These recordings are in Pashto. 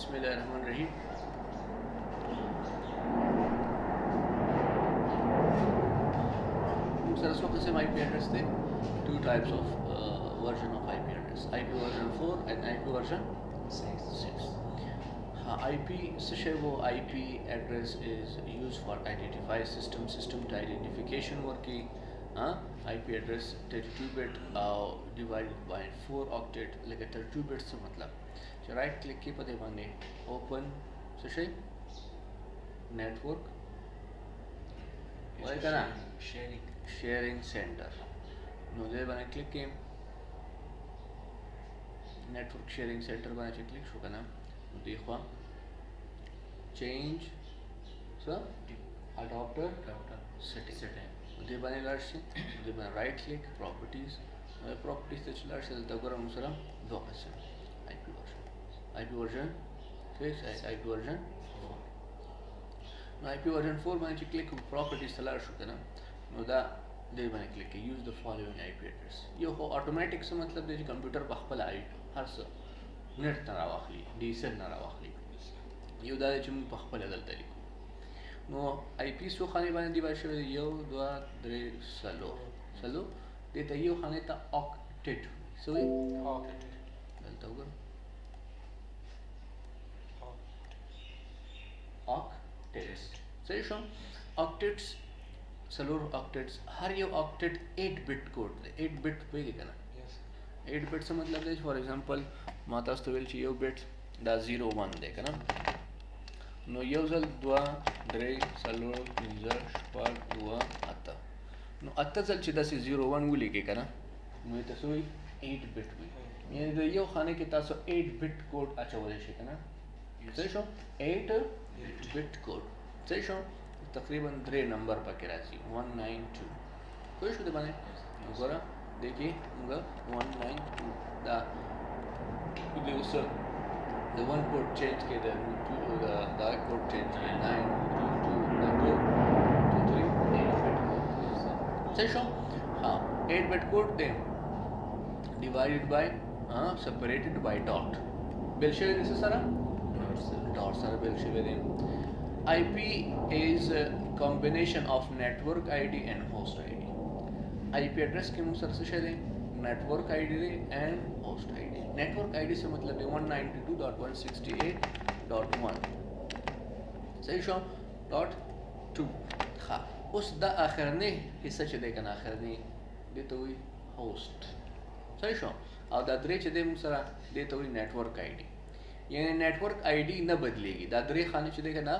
Bismillahirrahmanirrahim. Sir, so किस्म IP address थे, two types of version of IP address, IP version 4 and IP version 6. IP से वो IP address is used for identify system to identification work की IP address 32 bit divided by 4 octet लेके 32 bit से मतलब right click की पते बाने ओपन से नेटवर्क वही करना शेयरिंग सेंटर नोदे बने क्लिक के नेटवर्क शेयरिंग सेंटर बने क्लिक शो करना देखो चेंज अडॉप्टर सेटिंग दे बने लार्सी दे बने राइट क्लिक प्रॉपर्टीज से चला से तगोरा मुसरा दो कैसे IP version 6 IP version 4 now IP version 4 मैंने क्लिक properties तलाश शो करना नो दा दे मैंने क्लिक के use the following IP address ये हो automatic से मतलब दे कंप्यूटर बखपल आई हर स नेट ना रावाखली DSL ना रावाखली ये दा दे चुम बखपल अदल तरीको नो IP सो खाने बाने दिवार शो यो दो दरे सलो दे ता यो खाने ता octet सो ये octet दलता होगा octets सही शो octets सलोर octets हर ये octet 8 bit कोड 8 bit पे क्या ना 8 bit से मतलब है फॉर एग्जांपल मातास तो वेल चाहिए bit दा 0 1 देखा ना नो यूजल दुआ द्रे सलोर यूजर स्पार दुआ आता नो आता चल चिदा से 0 1 गुली के ना नो ये तो 8 bit में ये तो यो खाने के तासो 8 bit कोड अच्छा वाले शे ना सही शो 8 bit कोड सही शो तकरीबन 3 नंबर पके राजी 192 कोई शुद्ध बने गोरा देखिए उनका 192 दा ये उस the one code change के the code change के 922 8 bit कोड सही शो हाँ 8 bit code they divided by separated by dot बिल्कुल जैसे सारा dots are बिल्कुल IP is a combination of network ID and host ID. IP address के मुझसे से network ID and host ID. Network ID से मतलब है 192.168.1. सही शो .2 हाँ उस दा आखिर ने हिस्सा चले का ना आखिर ने दे तो हुई host. सही शो और दादरे चले मुझसे दे तो हुई network ID. ये नेटवर्क आईडी न बदलेगी दादरे खाने चले का ना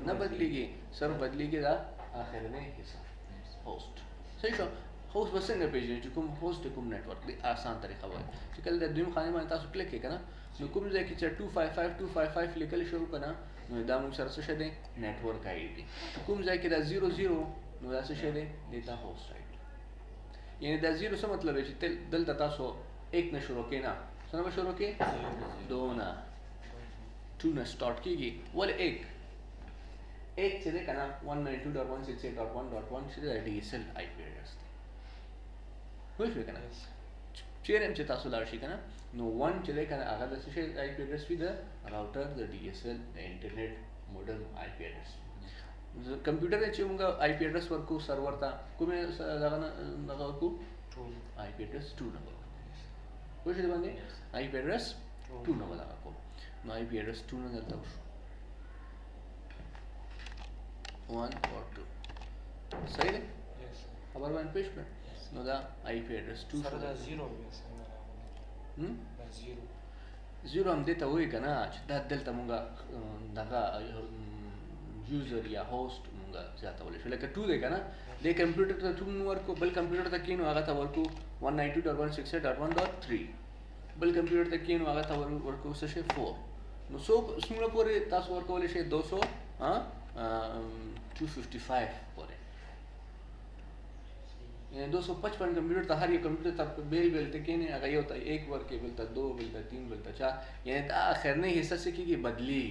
न बदलेगी सर बदलेगी दा आखिर में हिस्सा होस्ट सही शो होस्ट बस ने पेज जो कुम होस्ट कुम नेटवर्क दी आसान तरीका है कि कल दुम खाने में तासु क्लिक के ना नो कुम जे कि 255255 लिखल शुरू करना नो दाम सर से दे नेटवर्क आईडी कुम जे कि दा 00 नो दा से दे देता होस्ट आईडी यानी दा 0 से मतलब है कि दल तासु एक न शुरू के ना सना शुरू के दो ना 2 न स्टार्ट कीगी वाले एक चले का ना 192.168.1.1 से DSL IP एड्रेस हुई फिर करना चेरम चेता सुलाशी करना नो 1 चले का ना आगे दस से IP एड्रेस भी the router the DSL the internet modem IP address computer में चुमगा IP एड्रेस वर्क को सर्वर था को में लगा को IP एड्रेस 2 नंबर कुछ बंदे IP एड्रेस 2 नंबर लगा को नो IP एड्रेस 2 नंबर डालता हूँ 1 or 2 सही है खबर वन पेज पे नो दा IP एड्रेस 2 सर दा 0 दा 0 हम देता हुई का ना दा दिलता मुंगा दगा यूजर या होस्ट मुंगा जाता बोले फिर लेकर 2 देखा ना दे कंप्यूटर तो 2 वर्क को बल कंप्यूटर तक किन आगा था वर्क को 192.168.1.3 बल कंप्यूटर तक किन आगा था वर्क को से 4 नो सो सुमला पूरे तास वर्क वाले से 200 255 बोले ये 255 कंप्यूटर था हर ये कंप्यूटर तक बेल तक ने अगर ये होता एक वर्क केबल था 2 बिल था 3 बिल था 4 यानी आखिर ने हिस्सा से की बदली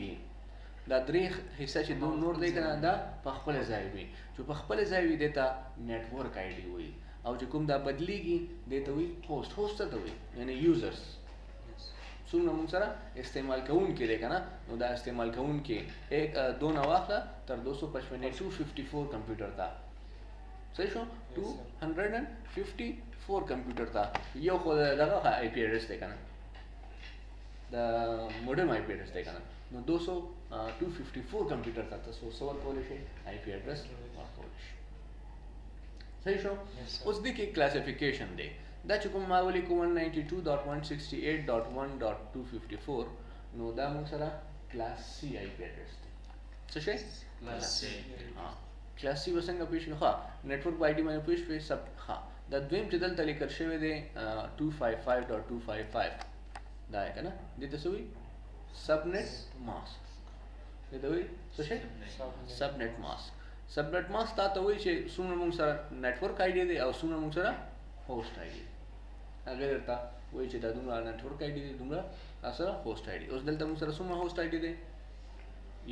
दा द्री हिस्सा से दो नोट देकर दा पखपल जाएगी जो पखपल जाएगी देता नेटवर्क आईडी हुई और जो कुम दा बदलीगी देता हुई होस्ट तो हुई यानी यूजर्स څومره موږ سره استعمال کوونکي دی که نه نو دا استعمال کوونکي دو نه واخله تر 255 254 کمپیوټر ته صحیح شو 254 کمپیوټر ته یو خو دغه آی پی ایډرس دی که نه د موډم آی پی ایډرس دی که نه نو 254 کمپیوټر ته تاسو څه ورکولی شئ آی پی ایډرس ورکولی شئ صحیح شو اوس دې کې کلاسیفیکیشن دی دا چې کوم ما ولیکو 192.168.1.254 نو دا موږ سره کلاس سی آی پی ایډرس دی څه شی کلاس سی کلاس سی به څنګه پیش کړو ښه نیټورک آی ډي باندې پیش کړئ سب ښه دا دویم چې دلته لیکل شوی دی 255.255 دا یې که نه دې ته څه وایي سبنیټ ماسک دې ته وایي څه شی سبنیټ ماسک سبنیټ ماسک تا ته وایي چې څومره موږ سره نیټورک آی ډي دی او څومره موږ سره هوسټ آی ډي دی هغه درته وایي چې دا دومره نیټورک آی ډي دی دومره تا سره هوسټ آی ډي اوس دلته موږ سره څومره هوسټ آی ډي دی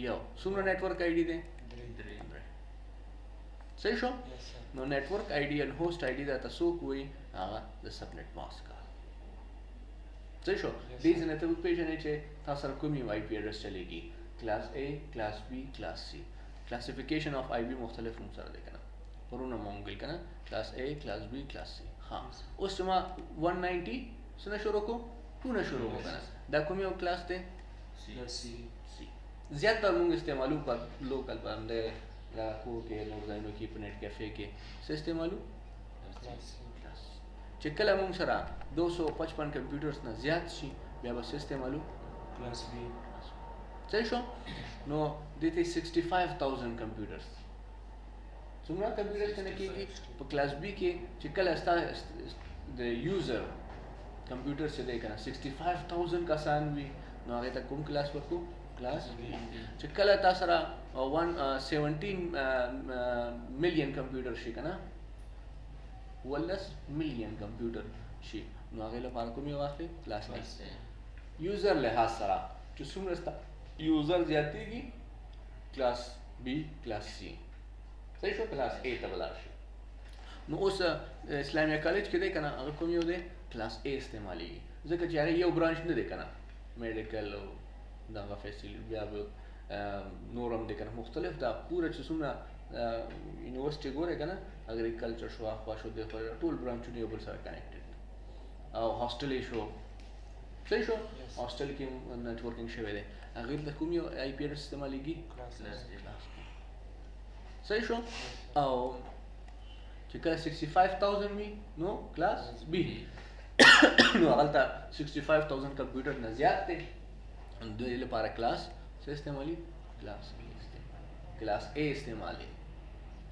یو څومره نیټورک آی ډي دی صحیح شو نو نیټورک آی ډي ان هوسټ آی ډي دا ته څوک وایي هغه د سبنیټ ماسک صحیح شو دې ځینې ته وپېژنئ چې تا سره کوم یو آی پی ایډرس چلیږي کلاس اے کلاس بی کلاس سی کلاسیفیکیشن آف آی بی مختلف هم سره دی که نه پرونه مو ویل که نه کلاس اے کلاس بی کلاس سی ها اوس چې ما 190 څه نه شروع کړو 2 نه شروع کړو که نه دا کوم یو کلاس دی سی زیاتره موږ استعمالو په لوکل په همدې دا کور کې نور ځایونو کې په نیټ کیفې کې څه استعمالو چې کله موږ سره 255 کمپیوټرز نه زیات شي بیا به څه استعمالو کلاس بی صحیح شو نو دې ته 65000 کمپیوټرز څومره کمپیوټرز ته نه کېږي په کلاس بی کې چې کله ستا د یوزر کمپیوټر چې دی که نه 65000 کسان وي نو هغې ته کوم کلاس ورکو کلاس بی چې کله تا سره 17 ملیون کمپیوټر شي که نه 17 ملیون کمپیوټر شي نو هغې لپاره کوم یې واخلې کلاس بی یوزر لحاظ سره چې څومره ستا یوزر زیاتېږي کلاس بی کلاس سی صحیح شو کلاس اے ته به لاړ شي نو اوس اسلامیه کالج کې دی که نه هغه کوم یو دی کلاس اے استعمالیږي ځکه چې هغې یو برانچ نه دی که نه میډیکل او دغه فیسیلیټي بیا به نور هم دی که نه مختلف دا پوره چې څومره یونیورسټي ګورې که نه اګریکلچر شو اخوا شو دې خوا ټول برانچونه یو بل سره کنیکټډ او هاسټل یې شو صحیح شو هاسټل کې نیټورکینګ شوی دی هغې ته کوم یو آی پی ایډرس استعمالیږي صحیح شو او چې کله 65000 وي نو کلاس بی نو هغلته 65000 کمپیوټر نه زیات دی دوی لپاره کلاس څه استعمالي کلاس بی کلاس اے استعمالي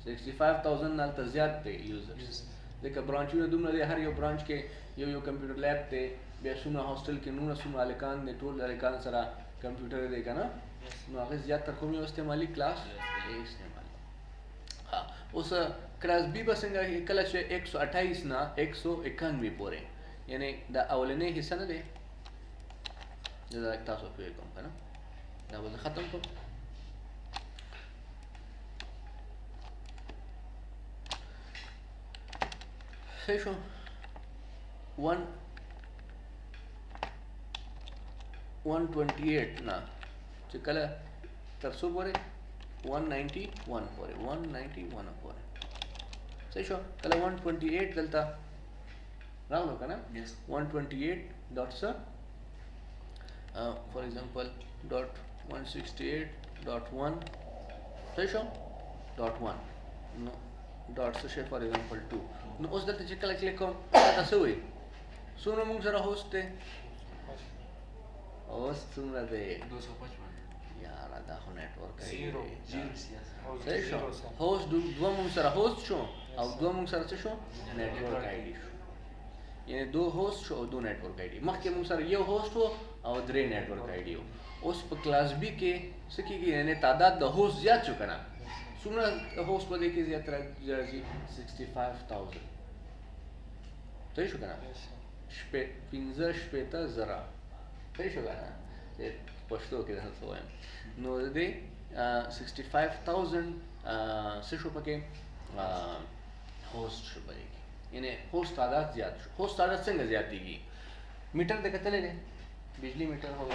65000 نه هلته زیات دی یوزرز ځکه برانچونه دومره دی هر یو برانچ کې یو کمپیوټر لیب دی بیا څومره هاسټل کې نونه څومره هلکان دی ټول هلکان سره کمپیوټر دی که نه نو هغې زیاتره کوم یو استعمالي کلاس اے استعمالي ها اوس کلاس بی به څنګه کله چې 128 نه 191 پورې یعنی دا اولنی حصه نه دی دا تاسو پوه کوم که نه دا به زه ختم کړم صحیح شو 128 نه چې کله تر څو پورې 191 پورې 191 پورې صحیح شو کله 128 دلته راغلو که نه 128 ډاټ څه فار ایگزامپل ډاټ 168.1 صحیح شو ډاټ 1 نو ډاټ څه شی فار ایگزامپل 2 نو اوس دلته چې کله کلیک کوم دا څه وایي څومره موږ سره هوسټ دی اوس څومره دی 255 یاره دا خو نیټورک صحیح شو هوسټ دوه موږ سره هوسټ شو او دوه موږ سره څه شو نیټورک آی ډي شو یعنی دو هوسټ شو او دو نیټورک آی ډي مخکې موږ سره یو هوسټ و او درې نیټورک آی ډي و اوس په کلاس بی کې څه کېږي یعنی تعداد د هوسټ زیات شو که نه څومره هوسټ په دې کې زیات راځي 65000 صحیح شو که نه 15 شپېته زره صحیح شو که نه چې پښتو کې درته څه وایم نو د دې 65000 څه شو پکې هوسټ شو په دې کې یعنی هوسټ تعداد زیات شو هوسټ تعداد څنګه زیاتېږي میټر دې کتلی دی बिजली मीटर हो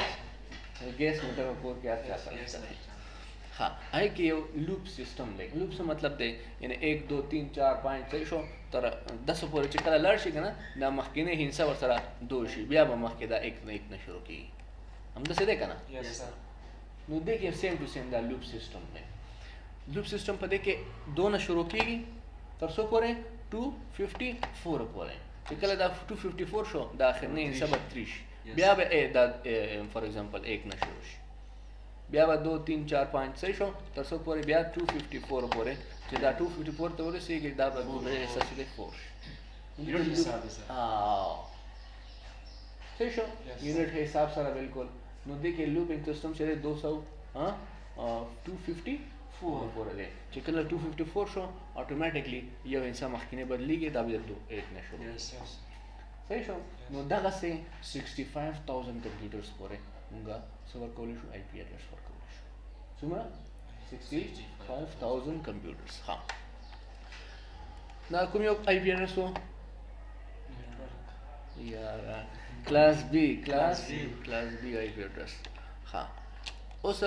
गैस मीटर हो को क्या क्या Yes, करता है sir. हाँ आहे कि यो लूप सिस्टम ले लूप से मतलब दे यानी 1 2 3 4 5 6 शो तर 10 पोरे چې کله لړ شي کنه دا مخکینه هینسه ور سره 2 شي بیا به مخکې دا 1 نه شروع کی هم د څه ده کنه Yes, sir. نو دې کې سیم ټو سیم دا لوپ سیستم دی لوپ سیستم په دې کې 2 نه شروع کیږي تر څو پورې 254 پورې چې کله دا 254 شو دا اخرنی هینسه به 3 شي بیا به دا فار ایگزامپل 1 نه شروع شي بیا به 2 3 4 5 6 شو تر څو پورې بیا 254 پورې چې دا 254 ته ورسیږي دا به د حصہ شي 4 Unit حساب ہے سر. صحیح شو Yes. یونٹ حساب سره بالکل نو دې کې لوپینګ سیستم چې 200 ها 254 پورې دی چې کله 254 شو اتوماتیکلی یو انسان مخکینه بدلیږي دا به 1 نه شروع Yes, yes. صحیح شو نو دغه سه 65000 کمپیوټرز پورې موږ سور کولای شو آی پی ایډرس ورکول شو څومره 65000 کمپیوټرز ها دا کوم یو آی پی ایډرس وو یا کلاس بی آی پی ایډرس ها اوس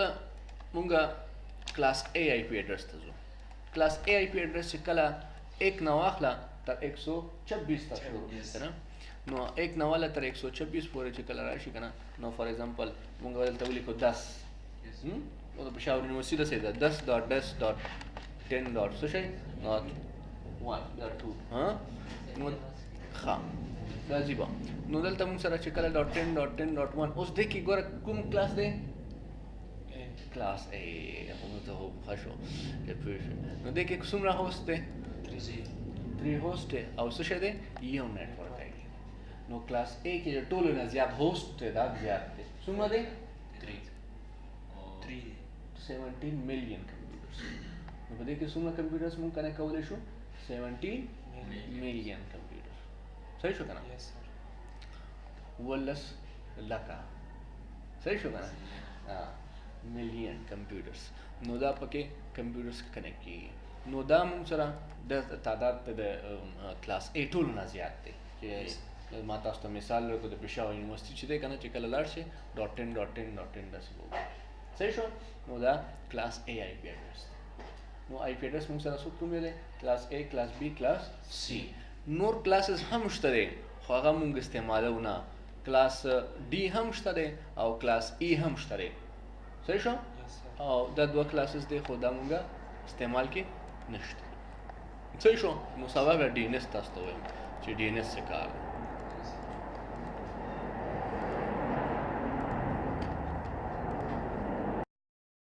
مونږه کلاس A آی پی ایډرس ته ځو کلاس A آی پی ایډرس چې کله 1 نه واخله تر 126 ته شروع کیږي نو 1 نه والا تر 126 پورې چې کله راشي کنه نو فار ایگزامپل مونږ ولته ولیکو 10 او د پېښور یونیورسيټي څخه ده 10.10.10. څه شي نوت 1 یا 2 ها نو ها راځي به نو دلته موږ سره چې کله .10.10.1 اوس د کې ګوره کوم کلاس دی کلاس A هم ته هو خشو د پېښ نو د کې څومره هوست دی 3 هوست او څه شه دی یو نتورک دی نو کلاس A کې ټولو نه زیات هوست دی دا زیات دی څومره دی 17 ملین کمپیوټرز نو په دې کې څومره کمپیوټرز موږ کنه کولای شو 17 ملین کمپیوټر صحیح شو کنه Yes, sir. ولس لکه صحیح شو کنه ملین کمپیوټرز نو دا پکې کمپیوټرز کنیکټ کیږي نو دا موږ سره د تعداد د کلاس A ټول نه زیات دی چې ما تاسو ته مثال ورکړم د پېښور یونیورسيټي چې دی کنه چې کله لاړ شي .10.10.10 داسې وګورئ صحیح شو نو دا کلاس A آی پی ایډرس نو آی پی ایډرس موږ سره څو کوم دی کلاس A کلاس B کلاس C نور کلاسز هم شته دي خو هغه موږ استعمالو نه کلاس D هم شته دي او کلاس E هم شته دي صحیح شو Yes, sir. او دا دوه کلاسز دي خو دا موږ استعمال کې نشته صحیح شو نو سبا به ډي ان اس تاسو ته وایم چې ډي ان اس څه کار دی